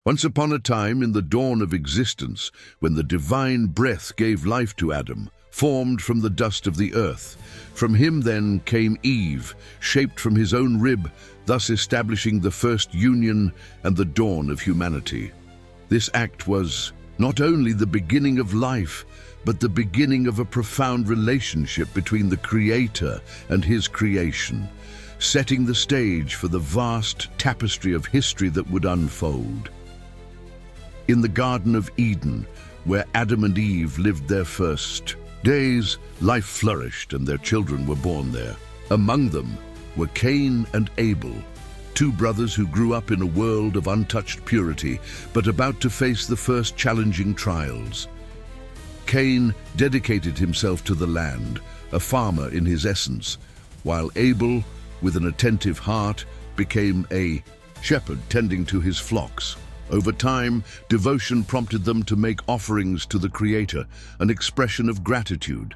Once upon a time in the dawn of existence, when the divine breath gave life to Adam, formed from the dust of the earth. From him then came Eve, shaped from his own rib, thus establishing the first union and the dawn of humanity. This act was not only the beginning of life, but the beginning of a profound relationship between the Creator and his creation, setting the stage for the vast tapestry of history that would unfold. In the Garden of Eden, where Adam and Eve lived their first days, life flourished and their children were born there. Among them were Cain and Abel, two brothers who grew up in a world of untouched purity, but about to face the first challenging trials. Cain dedicated himself to the land, a farmer in his essence, while Abel, with an attentive heart, became a shepherd tending to his flocks. Over time, devotion prompted them to make offerings to the Creator, an expression of gratitude.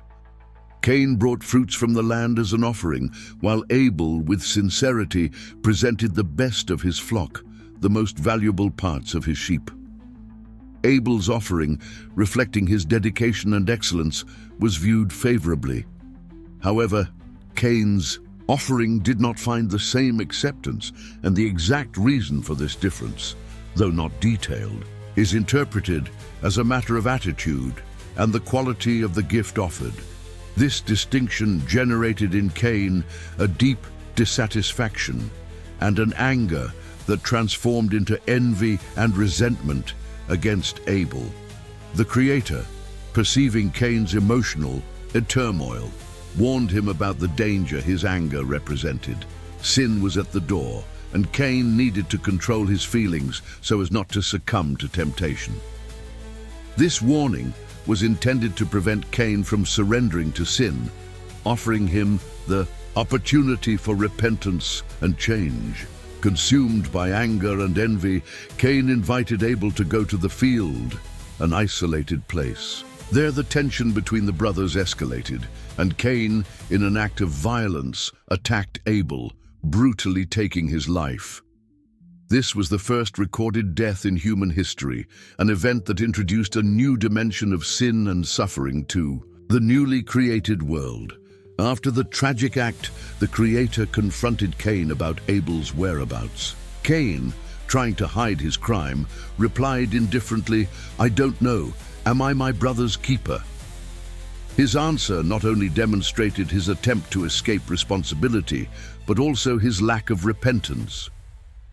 Cain brought fruits from the land as an offering, while Abel, with sincerity, presented the best of his flock, the most valuable parts of his sheep. Abel's offering, reflecting his dedication and excellence, was viewed favorably. However, Cain's offering did not find the same acceptance, and the exact reason for this difference, though not detailed, is interpreted as a matter of attitude and the quality of the gift offered. This distinction generated in Cain a deep dissatisfaction and an anger that transformed into envy and resentment against Abel. The Creator, perceiving Cain's emotional turmoil, warned him about the danger his anger represented. Sin was at the door, and Cain needed to control his feelings so as not to succumb to temptation. This warning was intended to prevent Cain from surrendering to sin, offering him the opportunity for repentance and change. Consumed by anger and envy, Cain invited Abel to go to the field, an isolated place. There the tension between the brothers escalated, and Cain, in an act of violence, attacked Abel, brutally taking his life. This was the first recorded death in human history, an event that introduced a new dimension of sin and suffering to the newly created world. After the tragic act, the Creator confronted Cain about Abel's whereabouts. Cain, trying to hide his crime, replied indifferently, "I don't know. Am I my brother's keeper?" His answer not only demonstrated his attempt to escape responsibility, but also his lack of repentance.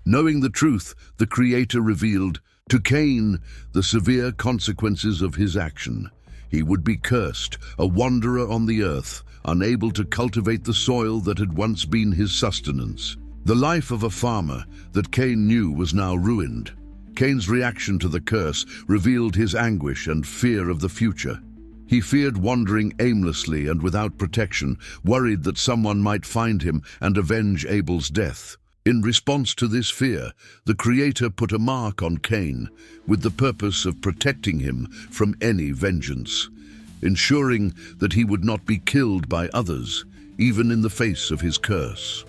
Knowing the truth, the Creator revealed to Cain the severe consequences of his action. He would be cursed, a wanderer on the earth, unable to cultivate the soil that had once been his sustenance. The life of a farmer that Cain knew was now ruined. Cain's reaction to the curse revealed his anguish and fear of the future. He feared wandering aimlessly and without protection, worried that someone might find him and avenge Abel's death. In response to this fear, the Creator put a mark on Cain with the purpose of protecting him from any vengeance, ensuring that he would not be killed by others, even in the face of his curse.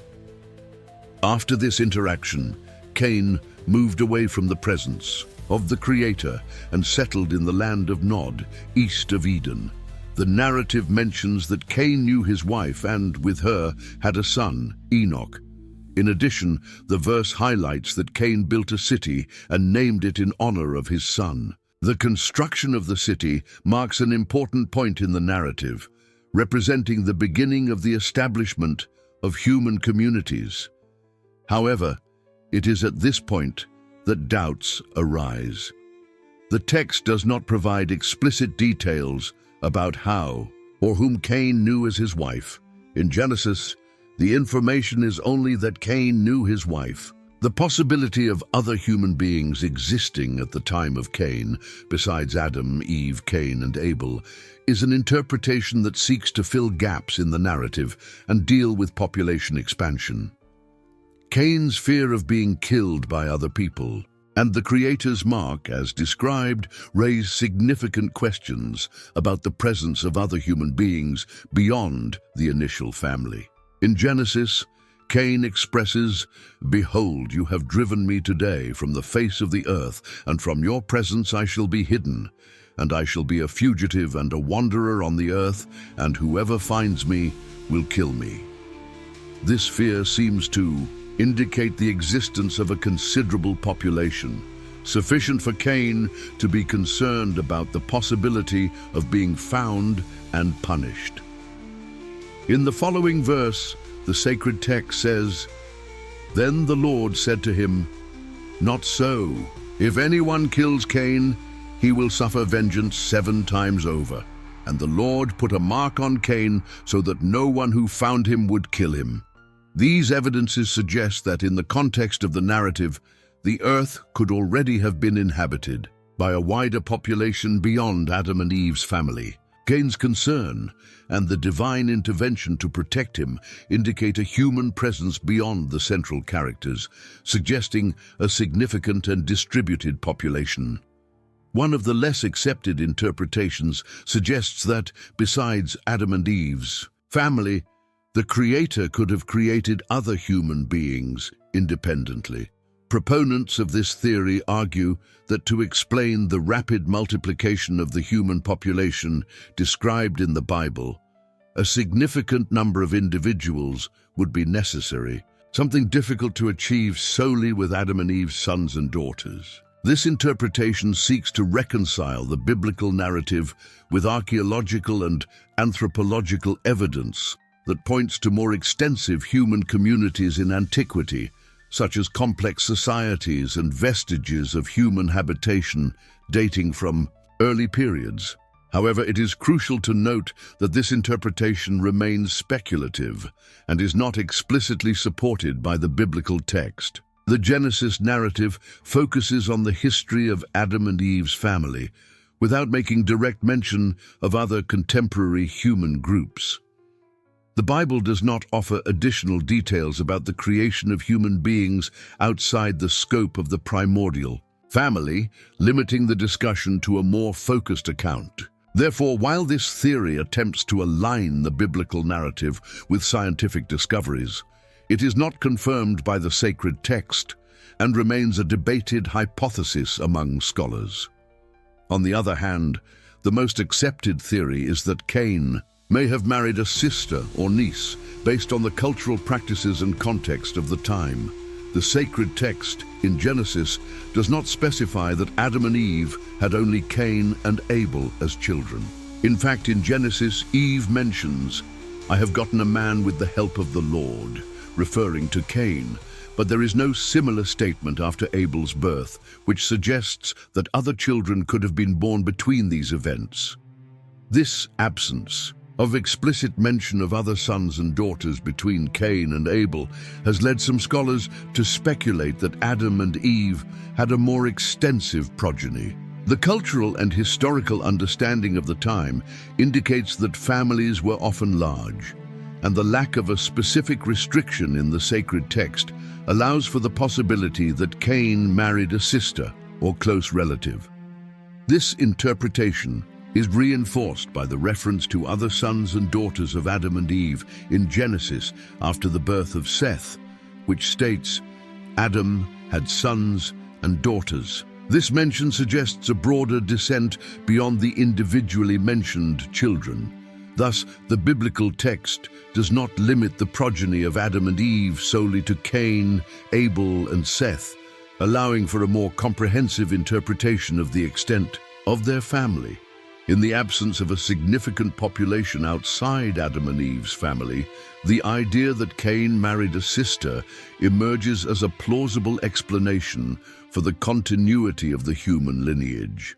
After this interaction, Cain moved away from the presence of the Creator and settled in the land of Nod, east of Eden. The narrative mentions that Cain knew his wife and, with her, had a son, Enoch. In addition, the verse highlights that Cain built a city and named it in honor of his son. The construction of the city marks an important point in the narrative, representing the beginning of the establishment of human communities. However, it is at this point that doubts arise. The text does not provide explicit details about how or whom Cain knew as his wife. In Genesis, the information is only that Cain knew his wife. The possibility of other human beings existing at the time of Cain, besides Adam, Eve, Cain, and Abel, is an interpretation that seeks to fill gaps in the narrative and deal with population expansion. Cain's fear of being killed by other people and the Creator's mark, as described, raise significant questions about the presence of other human beings beyond the initial family. In Genesis, Cain expresses, "Behold, you have driven me today from the face of the earth, and from your presence I shall be hidden, and I shall be a fugitive and a wanderer on the earth, and whoever finds me will kill me." This fear seems to indicate the existence of a considerable population, sufficient for Cain to be concerned about the possibility of being found and punished. In the following verse, the sacred text says, "Then the Lord said to him, 'Not so. If anyone kills Cain, he will suffer vengeance 7 times over.' And the Lord put a mark on Cain so that no one who found him would kill him." These evidences suggest that in the context of the narrative, the earth could already have been inhabited by a wider population beyond Adam and Eve's family. Cain's concern and the divine intervention to protect him indicate a human presence beyond the central characters, suggesting a significant and distributed population. One of the less accepted interpretations suggests that, besides Adam and Eve's family, the Creator could have created other human beings independently. Proponents of this theory argue that to explain the rapid multiplication of the human population described in the Bible, a significant number of individuals would be necessary, something difficult to achieve solely with Adam and Eve's sons and daughters. This interpretation seeks to reconcile the biblical narrative with archaeological and anthropological evidence that points to more extensive human communities in antiquity, such as complex societies and vestiges of human habitation dating from early periods. However, it is crucial to note that this interpretation remains speculative and is not explicitly supported by the biblical text. The Genesis narrative focuses on the history of Adam and Eve's family, without making direct mention of other contemporary human groups. The Bible does not offer additional details about the creation of human beings outside the scope of the primordial family, limiting the discussion to a more focused account. Therefore, while this theory attempts to align the biblical narrative with scientific discoveries, it is not confirmed by the sacred text and remains a debated hypothesis among scholars. On the other hand, the most accepted theory is that Cain may have married a sister or niece based on the cultural practices and context of the time. The sacred text in Genesis does not specify that Adam and Eve had only Cain and Abel as children. In fact, in Genesis, Eve mentions, "I have gotten a man with the help of the Lord," referring to Cain, but there is no similar statement after Abel's birth, which suggests that other children could have been born between these events. This absence of explicit mention of other sons and daughters between Cain and Abel has led some scholars to speculate that Adam and Eve had a more extensive progeny. The cultural and historical understanding of the time indicates that families were often large, and the lack of a specific restriction in the sacred text allows for the possibility that Cain married a sister or close relative. This interpretation is reinforced by the reference to other sons and daughters of Adam and Eve in Genesis after the birth of Seth, which states, "Adam had sons and daughters." This mention suggests a broader descent beyond the individually mentioned children. Thus, the biblical text does not limit the progeny of Adam and Eve solely to Cain, Abel, and Seth, allowing for a more comprehensive interpretation of the extent of their family. In the absence of a significant population outside Adam and Eve's family, the idea that Cain married a sister emerges as a plausible explanation for the continuity of the human lineage.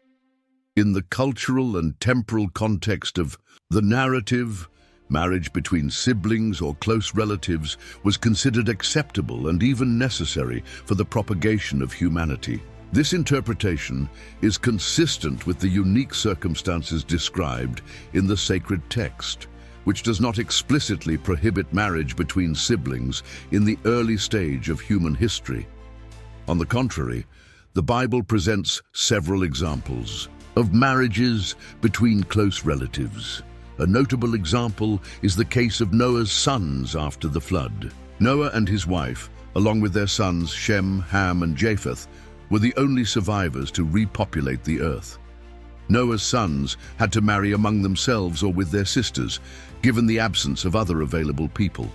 In the cultural and temporal context of the narrative, marriage between siblings or close relatives was considered acceptable and even necessary for the propagation of humanity. This interpretation is consistent with the unique circumstances described in the sacred text, which does not explicitly prohibit marriage between siblings in the early stage of human history. On the contrary, the Bible presents several examples of marriages between close relatives. A notable example is the case of Noah's sons after the flood. Noah and his wife, along with their sons Shem, Ham, and Japheth, were the only survivors to repopulate the earth. Noah's sons had to marry among themselves or with their sisters, given the absence of other available people.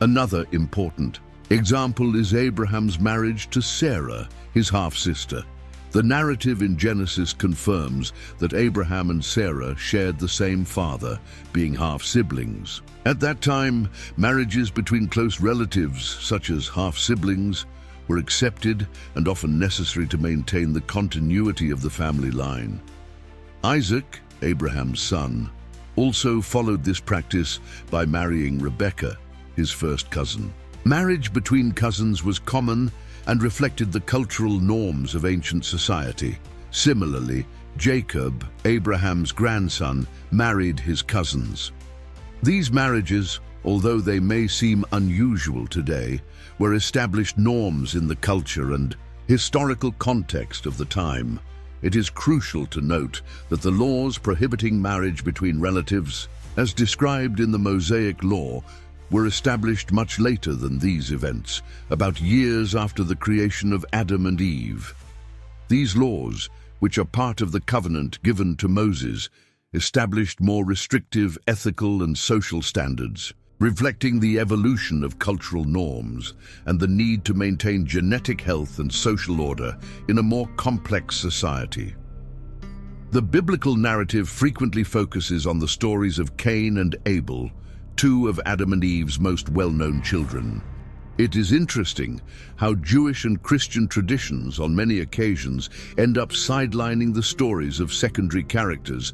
Another important example is Abraham's marriage to Sarah, his half-sister. The narrative in Genesis confirms that Abraham and Sarah shared the same father, being half-siblings. At that time, marriages between close relatives, such as half-siblings, were accepted and often necessary to maintain the continuity of the family line. Isaac, Abraham's son, also followed this practice by marrying Rebekah, his first cousin. Marriage between cousins was common and reflected the cultural norms of ancient society. Similarly, Jacob, Abraham's grandson, married his cousins. These marriages, although they may seem unusual today, were established norms in the culture and historical context of the time. It is crucial to note that the laws prohibiting marriage between relatives, as described in the Mosaic Law, were established much later than these events, about years after the creation of Adam and Eve. These laws, which are part of the covenant given to Moses, established more restrictive ethical and social standards, reflecting the evolution of cultural norms and the need to maintain genetic health and social order in a more complex society. The biblical narrative frequently focuses on the stories of Cain and Abel, two of Adam and Eve's most well-known children. It is interesting how Jewish and Christian traditions on many occasions end up sidelining the stories of secondary characters,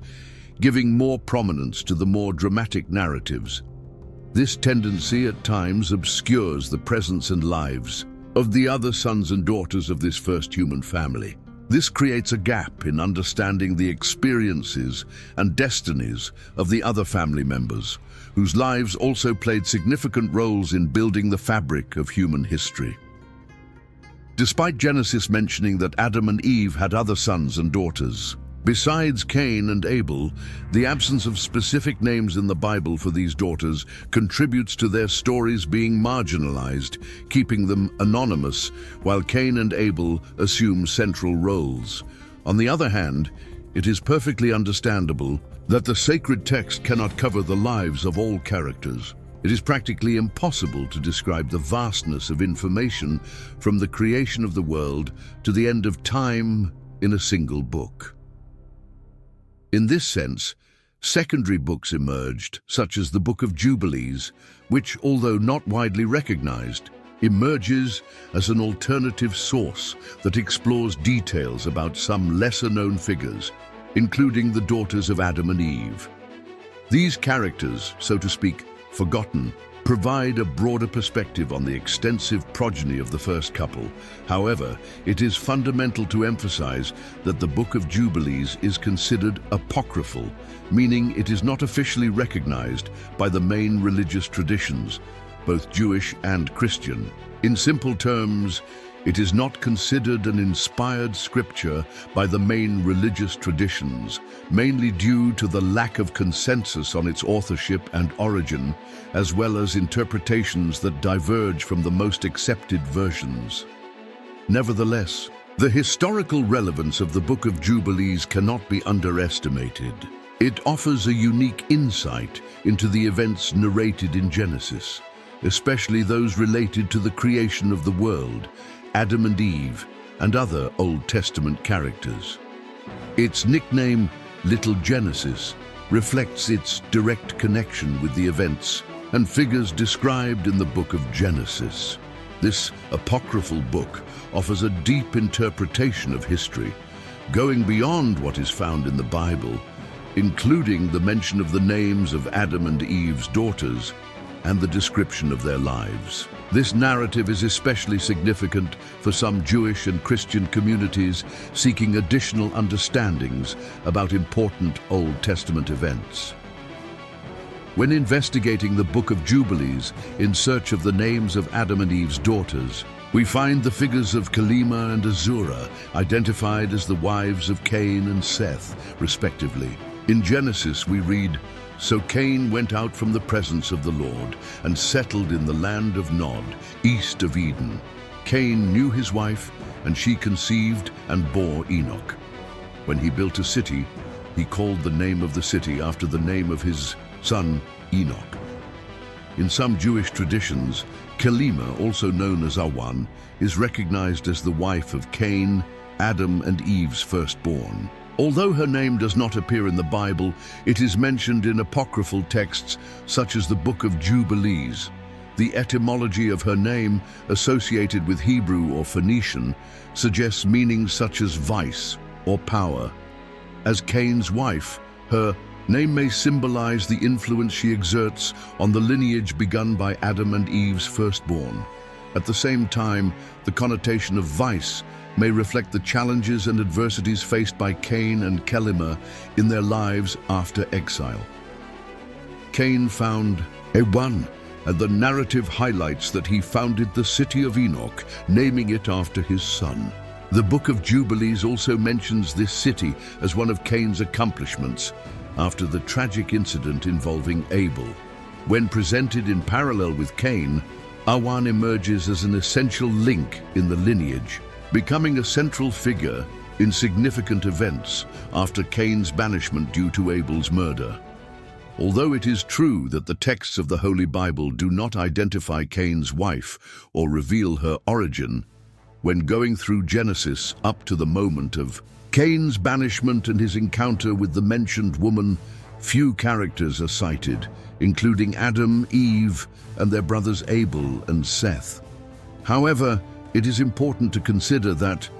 giving more prominence to the more dramatic narratives. This tendency at times obscures the presence and lives of the other sons and daughters of this first human family. This creates a gap in understanding the experiences and destinies of the other family members, whose lives also played significant roles in building the fabric of human history. Despite Genesis mentioning that Adam and Eve had other sons and daughters, besides Cain and Abel, the absence of specific names in the Bible for these daughters contributes to their stories being marginalized, keeping them anonymous, while Cain and Abel assume central roles. On the other hand, it is perfectly understandable that the sacred text cannot cover the lives of all characters. It is practically impossible to describe the vastness of information from the creation of the world to the end of time in a single book. In this sense, secondary books emerged, such as the Book of Jubilees, which, although not widely recognized, emerges as an alternative source that explores details about some lesser-known figures, including the daughters of Adam and Eve. These characters, so to speak, forgotten, provide a broader perspective on the extensive progeny of the first couple. However, it is fundamental to emphasize that the Book of Jubilees is considered apocryphal, meaning it is not officially recognized by the main religious traditions, both Jewish and Christian. In simple terms, it is not considered an inspired scripture by the main religious traditions, mainly due to the lack of consensus on its authorship and origin, as well as interpretations that diverge from the most accepted versions. Nevertheless, the historical relevance of the Book of Jubilees cannot be underestimated. It offers a unique insight into the events narrated in Genesis, especially those related to the creation of the world, Adam and Eve, and other Old Testament characters. Its nickname, Little Genesis, reflects its direct connection with the events and figures described in the Book of Genesis. This apocryphal book offers a deep interpretation of history, going beyond what is found in the Bible, including the mention of the names of Adam and Eve's daughters and the description of their lives. This narrative is especially significant for some Jewish and Christian communities seeking additional understandings about important Old Testament events. When investigating the Book of Jubilees in search of the names of Adam and Eve's daughters, we find the figures of Qelima and Azura identified as the wives of Cain and Seth, respectively. In Genesis we read, "So Cain went out from the presence of the Lord and settled in the land of Nod, east of Eden. Cain knew his wife, and she conceived and bore Enoch. When he built a city, he called the name of the city after the name of his son Enoch." In some Jewish traditions, Qelima, also known as Awan, is recognized as the wife of Cain, Adam and Eve's firstborn. Although her name does not appear in the Bible, it is mentioned in apocryphal texts such as the Book of Jubilees. The etymology of her name, associated with Hebrew or Phoenician, suggests meanings such as vice or power. As Cain's wife, her name may symbolize the influence she exerts on the lineage begun by Adam and Eve's firstborn. At the same time, the connotation of vice may reflect the challenges and adversities faced by Cain and Qelima in their lives after exile. Cain found Awan, and the narrative highlights that he founded the city of Enoch, naming it after his son. The Book of Jubilees also mentions this city as one of Cain's accomplishments after the tragic incident involving Abel. When presented in parallel with Cain, Awan emerges as an essential link in the lineage, becoming a central figure in significant events after Cain's banishment due to Abel's murder. Although it is true that the texts of the Holy Bible do not identify Cain's wife or reveal her origin, when going through Genesis up to the moment of Cain's banishment and his encounter with the mentioned woman, few characters are cited, including Adam, Eve, and their brothers Abel and Seth. However, it is important to consider that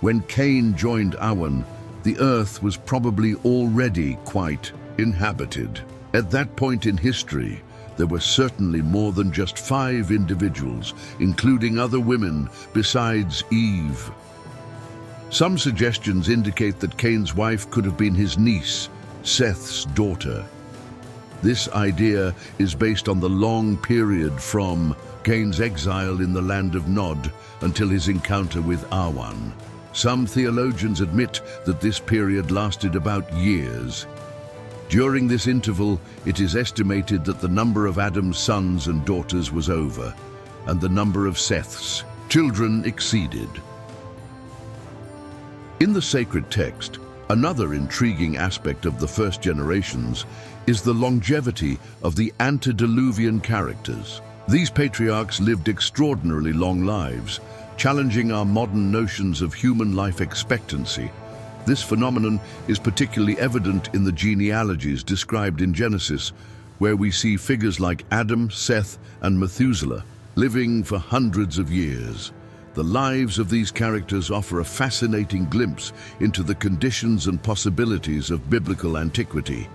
when Cain joined Awan, the earth was probably already quite inhabited. At that point in history, there were certainly more than just 5 individuals, including other women besides Eve. Some suggestions indicate that Cain's wife could have been his niece, Seth's daughter. This idea is based on the long period from Cain's exile in the land of Nod until his encounter with Awan. Some theologians admit that this period lasted about years. During this interval, it is estimated that the number of Adam's sons and daughters was over, and the number of Seth's children exceeded. In the sacred text, another intriguing aspect of the first generations is the longevity of the antediluvian characters. These patriarchs lived extraordinarily long lives, challenging our modern notions of human life expectancy. This phenomenon is particularly evident in the genealogies described in Genesis, where we see figures like Adam, Seth, and Methuselah living for hundreds of years. The lives of these characters offer a fascinating glimpse into the conditions and possibilities of biblical antiquity.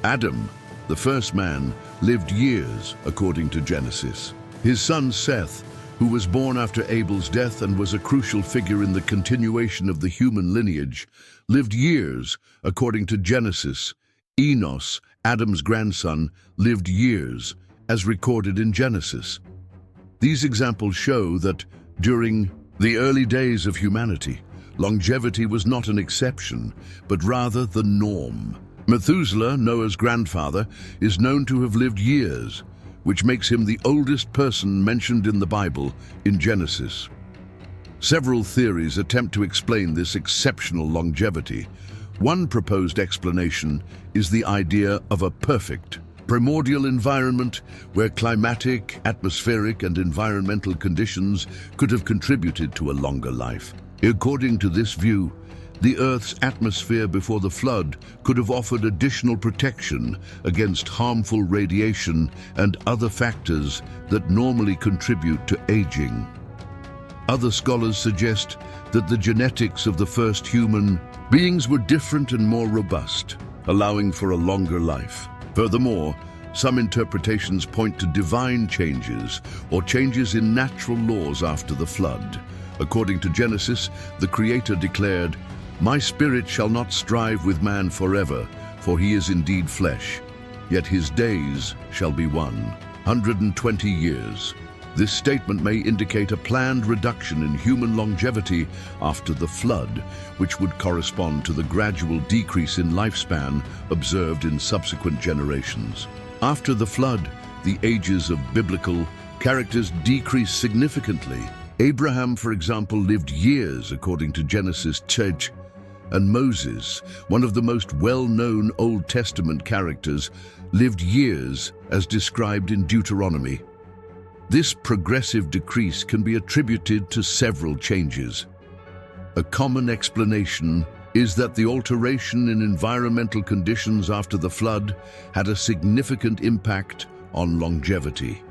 Adam, the first man, lived years, according to Genesis. His son Seth, who was born after Abel's death and was a crucial figure in the continuation of the human lineage, lived years, according to Genesis. Enos, Adam's grandson, lived years, as recorded in Genesis. These examples show that during the early days of humanity, longevity was not an exception, but rather the norm. Methuselah, Noah's grandfather, is known to have lived years, which makes him the oldest person mentioned in the Bible in Genesis. Several theories attempt to explain this exceptional longevity. One proposed explanation is the idea of a perfect primordial environment where climatic, atmospheric, and environmental conditions could have contributed to a longer life. According to this view, the Earth's atmosphere before the flood could have offered additional protection against harmful radiation and other factors that normally contribute to aging. Other scholars suggest that the genetics of the first human beings were different and more robust, allowing for a longer life. Furthermore, some interpretations point to divine changes or changes in natural laws after the flood. According to Genesis, the Creator declared, "My spirit shall not strive with man forever, for he is indeed flesh, yet his days shall be 120 years." This statement may indicate a planned reduction in human longevity after the flood, which would correspond to the gradual decrease in lifespan observed in subsequent generations. After the flood, the ages of biblical characters decreased significantly. Abraham, for example, lived years according to Genesis 12, and Moses, one of the most well-known Old Testament characters, lived years as described in Deuteronomy. This progressive decrease can be attributed to several changes. A common explanation is that the alteration in environmental conditions after the flood had a significant impact on longevity.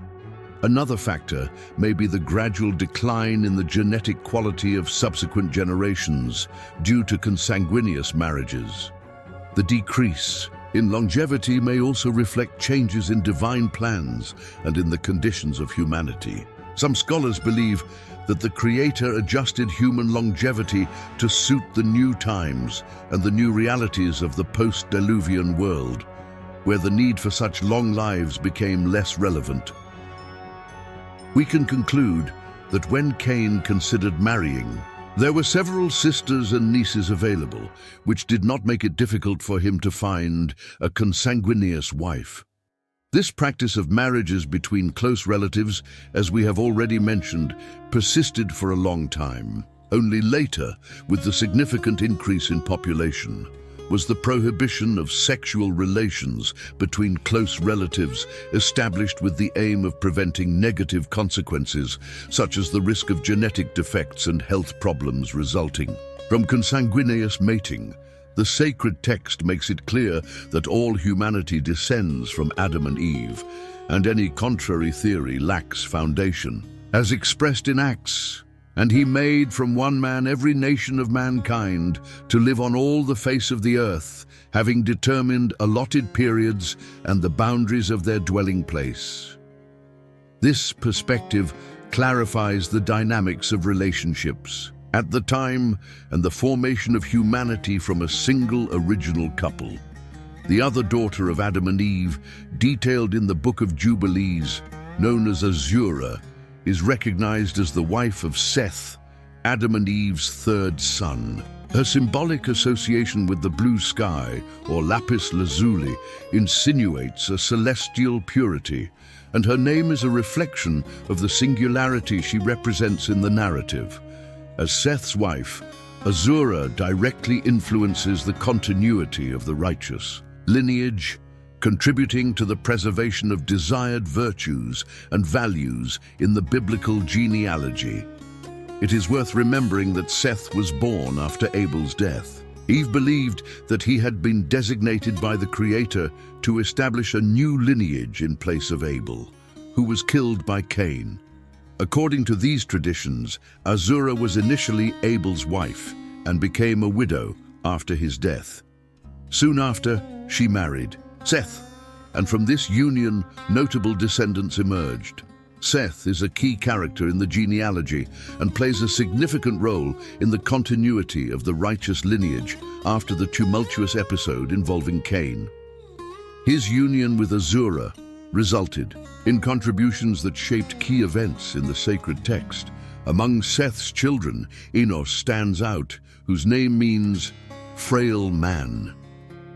Another factor may be the gradual decline in the genetic quality of subsequent generations due to consanguineous marriages. The decrease in longevity may also reflect changes in divine plans and in the conditions of humanity. Some scholars believe that the Creator adjusted human longevity to suit the new times and the new realities of the post-Diluvian world, where the need for such long lives became less relevant. We can conclude that when Cain considered marrying, there were several sisters and nieces available, which did not make it difficult for him to find a consanguineous wife. This practice of marriages between close relatives, as we have already mentioned, persisted for a long time. Only later, with the significant increase in population, was the prohibition of sexual relations between close relatives established with the aim of preventing negative consequences, such as the risk of genetic defects and health problems resulting from consanguineous mating. The sacred text makes it clear that all humanity descends from Adam and Eve, and any contrary theory lacks foundation. As expressed in Acts, "And he made from one man every nation of mankind to live on all the face of the earth, having determined allotted periods and the boundaries of their dwelling place." This perspective clarifies the dynamics of relationships at the time and the formation of humanity from a single original couple. The other daughter of Adam and Eve, detailed in the Book of Jubilees, known as Azura, is recognized as the wife of Seth, Adam and Eve's third son. Her symbolic association with the blue sky, or lapis lazuli, insinuates a celestial purity, and her name is a reflection of the singularity she represents in the narrative. As Seth's wife, Azura directly influences the continuity of the righteous lineage, contributing to the preservation of desired virtues and values in the biblical genealogy. It is worth remembering that Seth was born after Abel's death. Eve believed that he had been designated by the Creator to establish a new lineage in place of Abel, who was killed by Cain. According to these traditions, Azura was initially Abel's wife and became a widow after his death. Soon after, she married Seth, and from this union, notable descendants emerged. Seth is a key character in the genealogy and plays a significant role in the continuity of the righteous lineage after the tumultuous episode involving Cain. His union with Azura resulted in contributions that shaped key events in the sacred text. Among Seth's children, Enos stands out, whose name means frail man.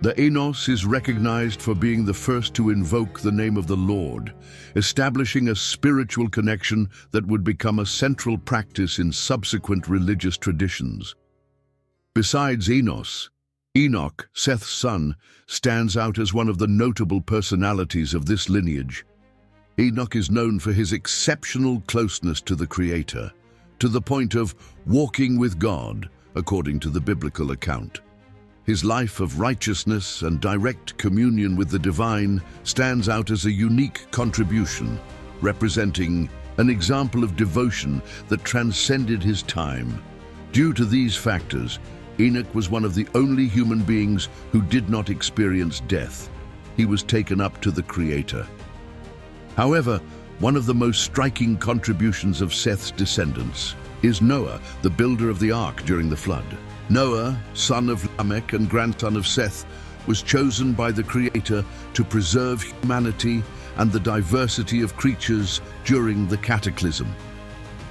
The Enos is recognized for being the first to invoke the name of the Lord, establishing a spiritual connection that would become a central practice in subsequent religious traditions. Besides Enos, Enoch, Seth's son, stands out as one of the notable personalities of this lineage. Enoch is known for his exceptional closeness to the Creator, to the point of walking with God, according to the biblical account. His life of righteousness and direct communion with the divine stands out as a unique contribution, representing an example of devotion that transcended his time. Due to these factors, Enoch was one of the only human beings who did not experience death. He was taken up to the Creator. However, one of the most striking contributions of Seth's descendants is Noah, the builder of the ark during the flood. Noah, son of Lamech and grandson of Seth, was chosen by the Creator to preserve humanity and the diversity of creatures during the cataclysm.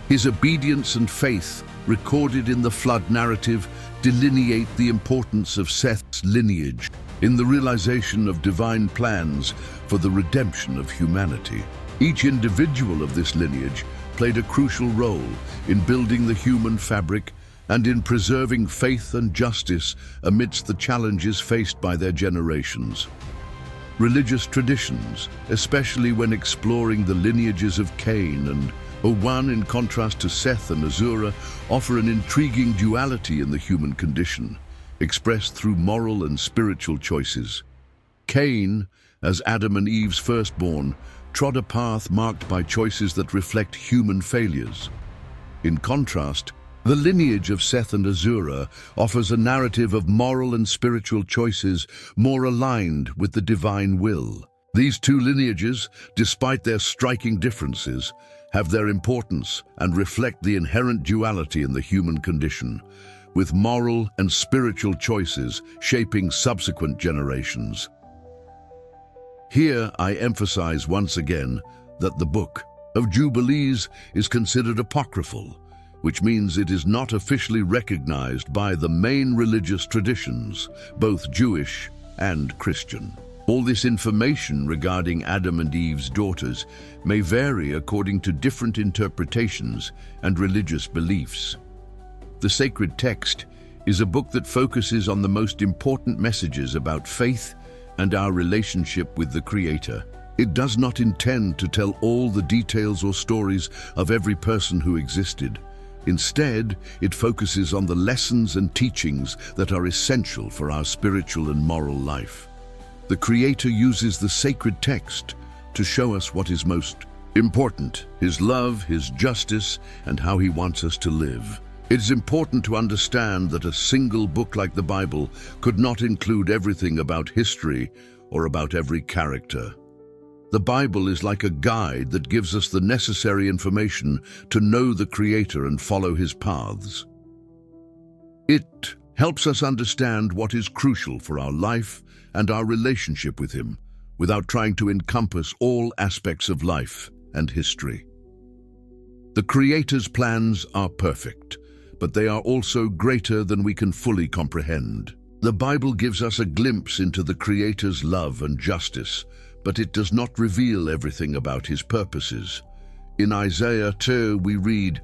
His obedience and faith, recorded in the flood narrative, delineate the importance of Seth's lineage in the realization of divine plans for the redemption of humanity. Each individual of this lineage played a crucial role in building the human fabric and in preserving faith and justice amidst the challenges faced by their generations. Religious traditions, especially when exploring the lineages of Cain and Awan in contrast to Seth and Azura, offer an intriguing duality in the human condition, expressed through moral and spiritual choices. Cain, as Adam and Eve's firstborn, trod a path marked by choices that reflect human failures. In contrast, the lineage of Seth and Azura offers a narrative of moral and spiritual choices more aligned with the divine will. These two lineages, despite their striking differences, have their importance and reflect the inherent duality in the human condition, with moral and spiritual choices shaping subsequent generations. Here I emphasize once again that the Book of Jubilees is considered apocryphal, which means it is not officially recognized by the main religious traditions, both Jewish and Christian. All this information regarding Adam and Eve's daughters may vary according to different interpretations and religious beliefs. The sacred text is a book that focuses on the most important messages about faith and our relationship with the Creator. It does not intend to tell all the details or stories of every person who existed. Instead, it focuses on the lessons and teachings that are essential for our spiritual and moral life. The Creator uses the sacred text to show us what is most important: His love, His justice, and how He wants us to live. It is important to understand that a single book like the Bible could not include everything about history or about every character. The Bible is like a guide that gives us the necessary information to know the Creator and follow His paths. It helps us understand what is crucial for our life and our relationship with Him, without trying to encompass all aspects of life and history. The Creator's plans are perfect, but they are also greater than we can fully comprehend. The Bible gives us a glimpse into the Creator's love and justice, but it does not reveal everything about His purposes. In Isaiah 2 we read,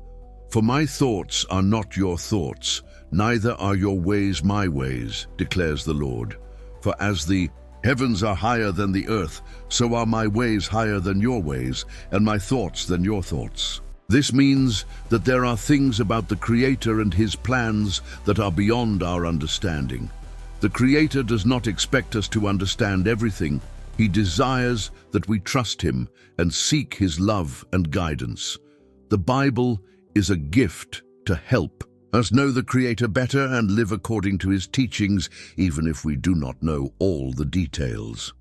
"For my thoughts are not your thoughts, neither are your ways my ways, declares the Lord. For as the heavens are higher than the earth, so are my ways higher than your ways, and my thoughts than your thoughts." This means that there are things about the Creator and His plans that are beyond our understanding. The Creator does not expect us to understand everything. He desires that we trust Him and seek His love and guidance. The Bible is a gift to help us know the Creator better and live according to His teachings, even if we do not know all the details.